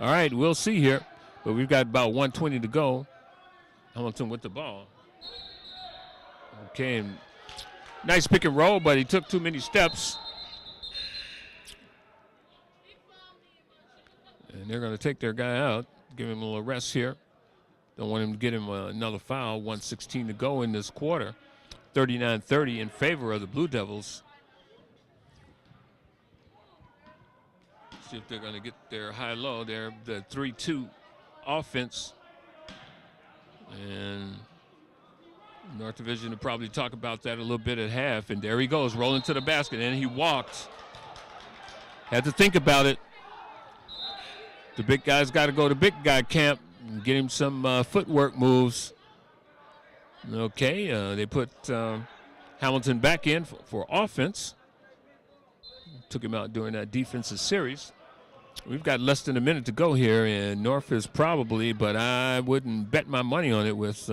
All right, we'll see here. But we've got about 1:20 to go. Hamilton with the ball. Okay, and nice pick and roll, but he took too many steps. And they're going to take their guy out, give him a little rest here. Don't want him to get him another foul. 1:16 to go in this quarter. 39-30 in favor of the Blue Devils. See if they're going to get their high-low. They're the 3-2 offense. And North Division will probably talk about that a little bit at half. And there he goes, rolling to the basket. And he walked. Had to think about it. The big guy's got to go to big guy camp and get him some footwork moves. Okay, they put Hamilton back in for offense. Took him out during that defensive series. We've got less than a minute to go here, and North is probably, but I wouldn't bet my money on it with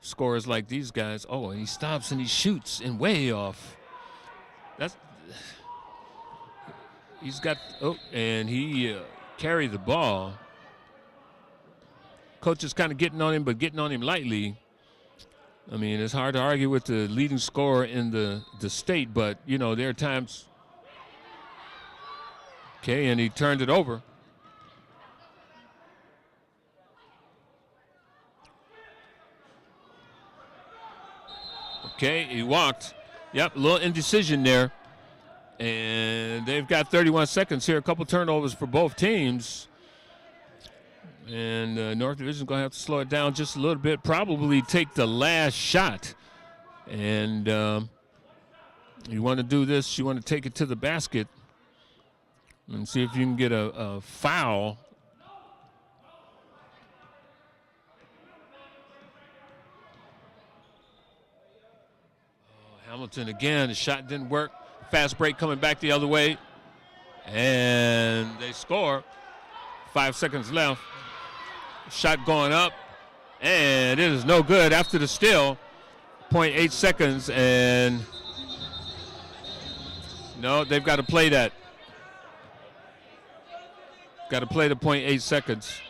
scorers like these guys. Oh, and he stops and he shoots and way off. He's got, and he carried the ball. Coach is kind of getting on him, but getting on him lightly. I mean, it's hard to argue with the leading scorer in the state, but, you know, there are times. Okay, and he turned it over. Okay, he walked. Yep, a little indecision there. And they've got 31 seconds here. A couple turnovers for both teams. And North Division's going to have to slow it down just a little bit. Probably take the last shot. And you want to do this. You want to take it to the basket. And see if you can get a foul. Hamilton again. The shot didn't work. Fast break coming back the other way. And they score. 5 seconds left. Shot going up. And it is no good after the steal. 0.8 seconds. And no, they've got to play that. Got to play the 0.8 seconds.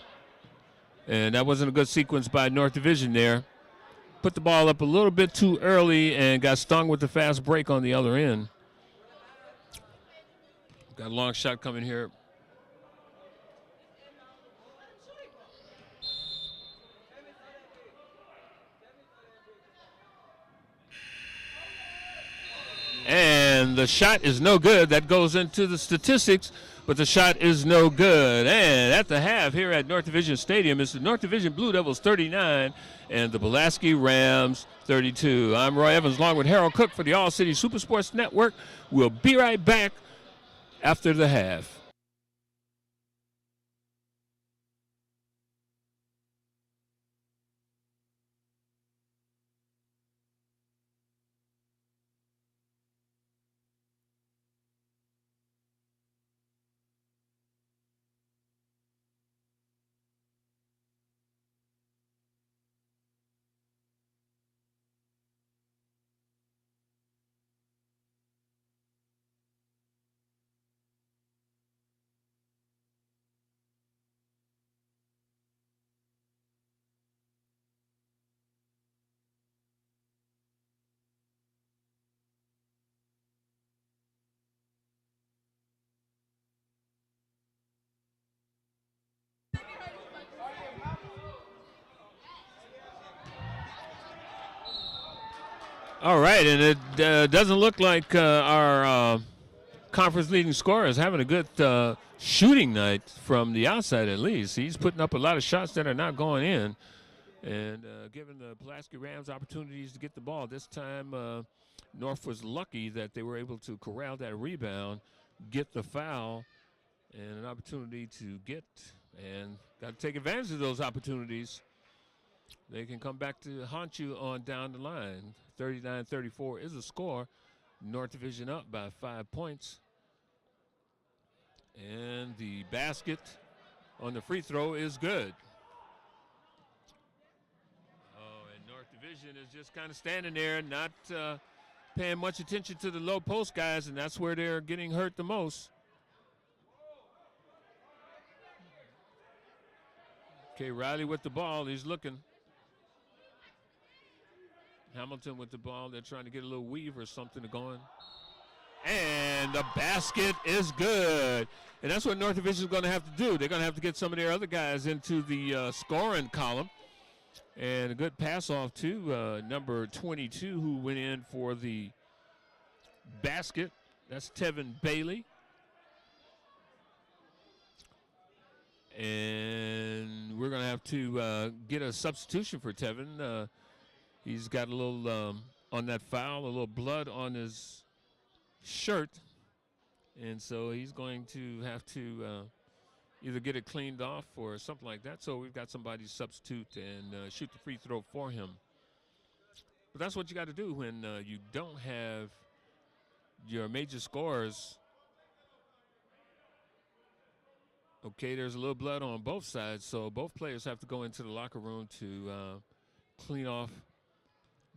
And that wasn't a good sequence by North Division there. Put the ball up a little bit too early and got stung with the fast break on the other end. Got a long shot coming here. And the shot is no good. That goes into the statistics, but the shot is no good. And at the half here at North Division Stadium, it's the North Division Blue Devils 39 and the Pulaski Rams 32. I'm Roy Evans along with Harold Cook for the All City Super Sports Network. We'll be right back after the half. All right, and it doesn't look like our conference leading scorer is having a good shooting night from the outside at least. He's putting up a lot of shots that are not going in and giving the Pulaski Rams opportunities to get the ball. This time North was lucky that they were able to corral that rebound, get the foul, and an opportunity to get, and got to take advantage of those opportunities. They can come back to haunt you on down the line. 39-34 is the score. North Division up by 5 points. And the basket on the free throw is good. Oh, and North Division is just kind of standing there, not paying much attention to the low post guys, and that's where they're getting hurt the most. Okay, Riely with the ball. He's looking. Hamilton with the ball. They're trying to get a little weave or something going. And the basket is good. And that's what North Division is going to have to do. They're going to have to get some of their other guys into the scoring column. And a good pass off to number 22 who went in for the basket. That's Tevin Bailey. And we're going to have to get a substitution for Tevin. He's got a little, on that foul, a little blood on his shirt. And so he's going to have to either get it cleaned off or something like that. So we've got somebody substitute and shoot the free throw for him. But that's what you got to do when you don't have your major scorers. Okay, there's a little blood on both sides, so both players have to go into the locker room to clean off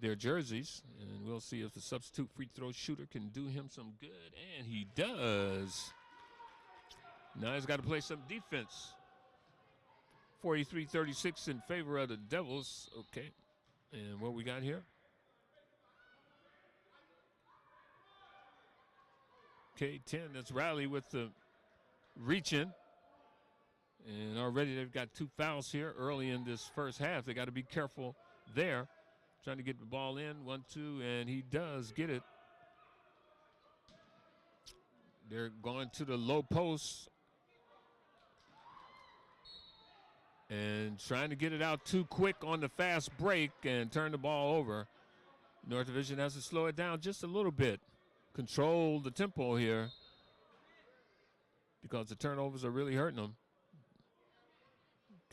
their jerseys, and we'll see if the substitute free throw shooter can do him some good, and he does. Now he's got to play some defense. 43-36 in favor of the Devils. Okay, and what we got here? Okay, 10, that's Riely with the reach in. And already they've got 2 fouls here early in this first half. They got to be careful there. Trying to get the ball in, 1-2, and he does get it. They're going to the low post and trying to get it out too quick on the fast break and turn the ball over. North Division has to slow it down just a little bit. Control the tempo here because the turnovers are really hurting them.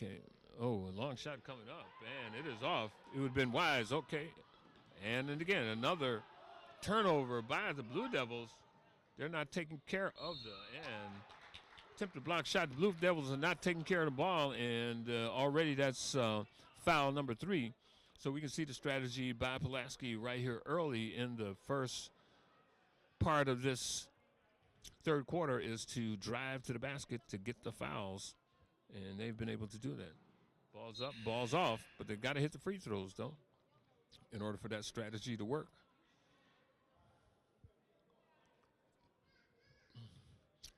Okay. Oh, a long shot coming up, and it is off. It would have been wise. Okay. And then again, another turnover by the Blue Devils. They're not taking care of and attempted block shot. The Blue Devils are not taking care of the ball, and already that's foul number 3. So we can see the strategy by Pulaski right here early in the first part of this third quarter is to drive to the basket to get the fouls. And they've been able to do that. Ball's up, ball's off, but they've got to hit the free throws, though, in order for that strategy to work.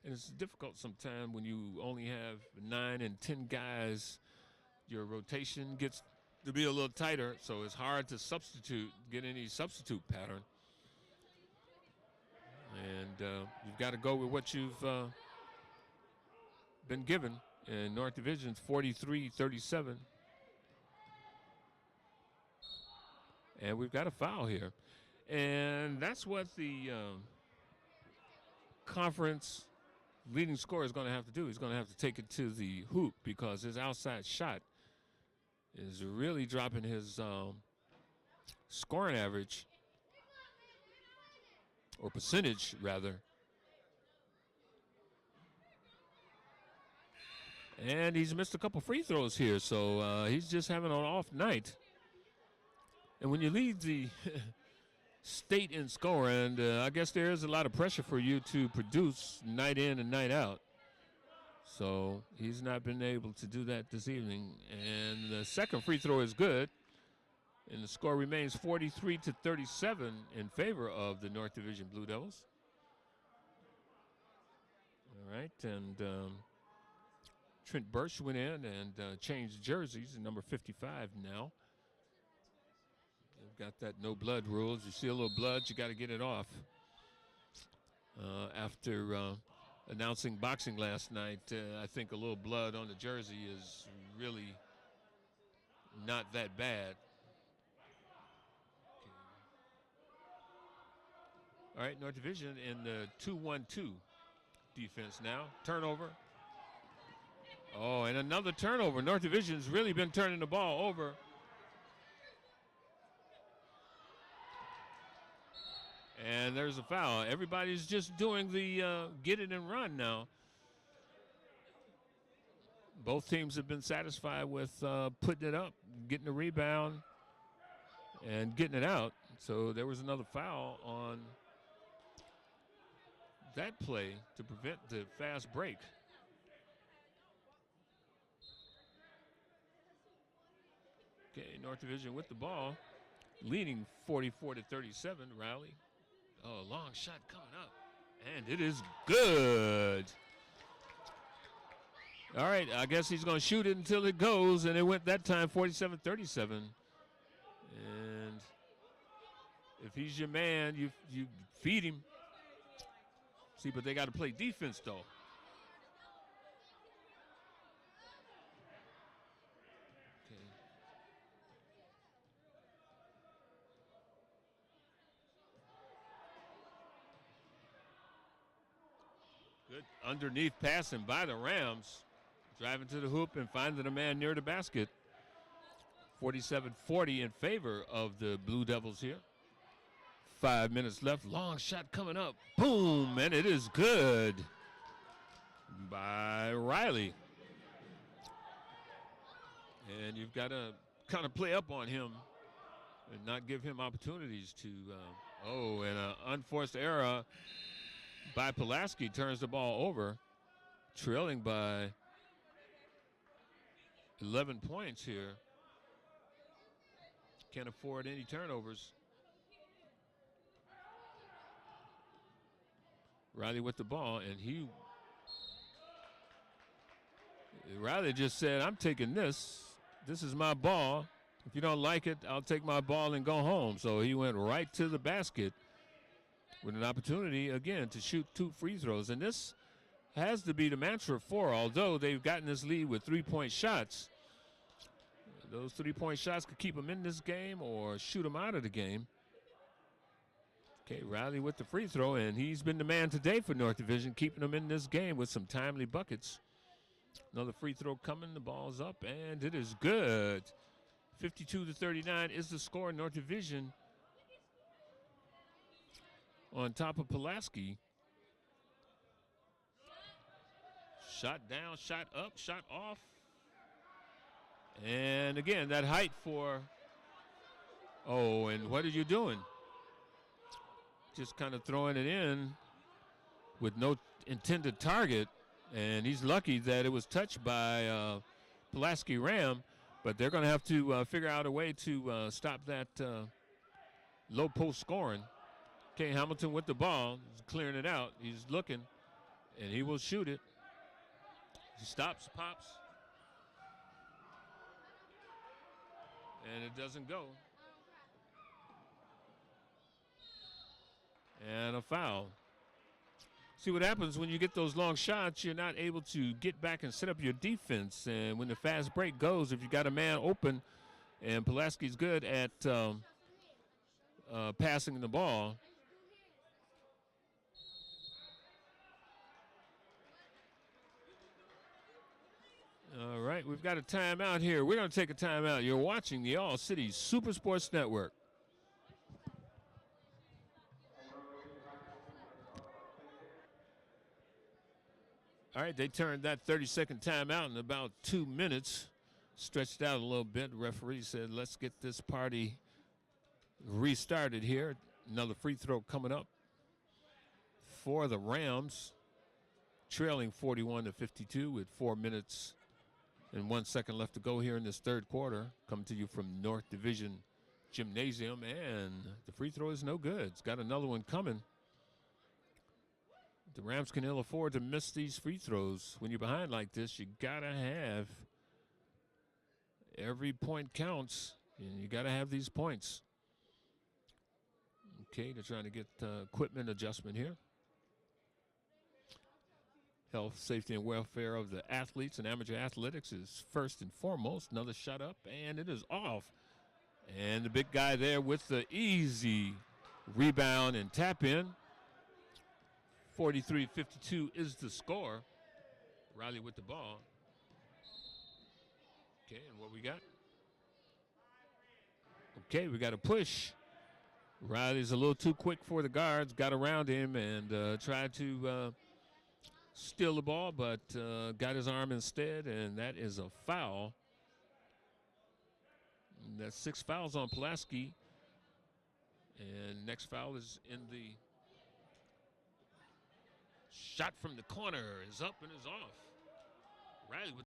And it's difficult sometimes when you only have 9 and 10 guys. Your rotation gets to be a little tighter, so it's hard to get any substitute pattern. And you've got to go with what you've been given. And North Division's 43-37. And we've got a foul here. And that's what the conference leading scorer is going to have to do. He's going to have to take it to the hoop because his outside shot is really dropping his scoring average, or percentage, rather. And he's missed a couple free throws here, so he's just having an off night. And when you lead the state in scoring, I guess there is a lot of pressure for you to produce night in and night out. So he's not been able to do that this evening. And the second free throw is good. And the score remains 43-37 in favor of the North Division Blue Devils. All right, and Trent Burch went in and changed jerseys, number 55 now. They've got that no blood rules. You see a little blood, you got to get it off. After announcing boxing last night, I think a little blood on the jersey is really not that bad. Okay. All right, North Division in the 2-1-2 defense now. Turnover. Oh, and another turnover. North Division's really been turning the ball over. And there's a foul. Everybody's just doing the get it and run now. Both teams have been satisfied with putting it up, getting the rebound, and getting it out. So there was another foul on that play to prevent the fast break. Okay, North Division with the ball, leading 44-37. Riely. Oh, long shot coming up, and it is good. All right, I guess he's going to shoot it until it goes, and it went that time 47-37. And if he's your man, you feed him. See, but they got to play defense, though. Okay. Good underneath passing by the Rams. Driving to the hoop and finding a man near the basket. 47-40 in favor of the Blue Devils here. 5 minutes left. Long shot coming up. Boom, and it is good by Riely. And you've got to kind of play up on him and not give him opportunities to. And an unforced error by Pulaski turns the ball over, trailing by 11 points here. Can't afford any turnovers. Riely with the ball, and Riely just said, I'm taking this. This is my ball. If you don't like it, I'll take my ball and go home. So he went right to the basket with an opportunity, again, to shoot 2 free throws. And this has to be the mantra for, although they've gotten this lead with 3-point shots. Those 3-point shots could keep them in this game or shoot them out of the game. Okay, Riely with the free throw, and he's been the man today for North Division, keeping them in this game with some timely buckets. Another free throw coming, the ball's up, and it is good. 52-39 is the score. North Division on top of Pulaski. Shot down, shot up, shot off. And again, that height for, and what are you doing? Just kind of throwing it in with no intended target. And he's lucky that it was touched by Pulaski Ram, but they're going to have to figure out a way to stop that low post scoring. Okay, Hamilton with the ball. He's clearing it out. He's looking, and he will shoot it. He stops, pops, and it doesn't go. And a foul. See what happens when you get those long shots, you're not able to get back and set up your defense. And when the fast break goes, if you got a man open, and Pulaski's good at passing the ball. All right, we've got a timeout here. We're going to take a timeout. You're watching the All City Super Sports Network. All right, they turned that 30-second timeout in about 2 minutes. Stretched out a little bit. The referee said, let's get this party restarted here. Another free throw coming up for the Rams, trailing 41-52 with 4 minutes and 1 second left to go here in this third quarter. Coming to you from North Division Gymnasium, and the free throw is no good. It's got another one coming. The Rams can ill afford to miss these free throws. When you're behind like this, you got to have every point counts, and you got to have these points. Okay, they're trying to get equipment adjustment here. Health, safety, and welfare of the athletes and amateur athletics is first and foremost. Another shot up, and it is off. And the big guy there with the easy rebound and tap in. 43-52 is the score. Riely with the ball. Okay, and what we got? Okay, we got a push. Riely's a little too quick for the guards. Got around him and tried to steal the ball, but got his arm instead, and that is a foul. And that's 6 fouls on Pulaski. And next foul is in the shot from the corner is up and is off. Riely with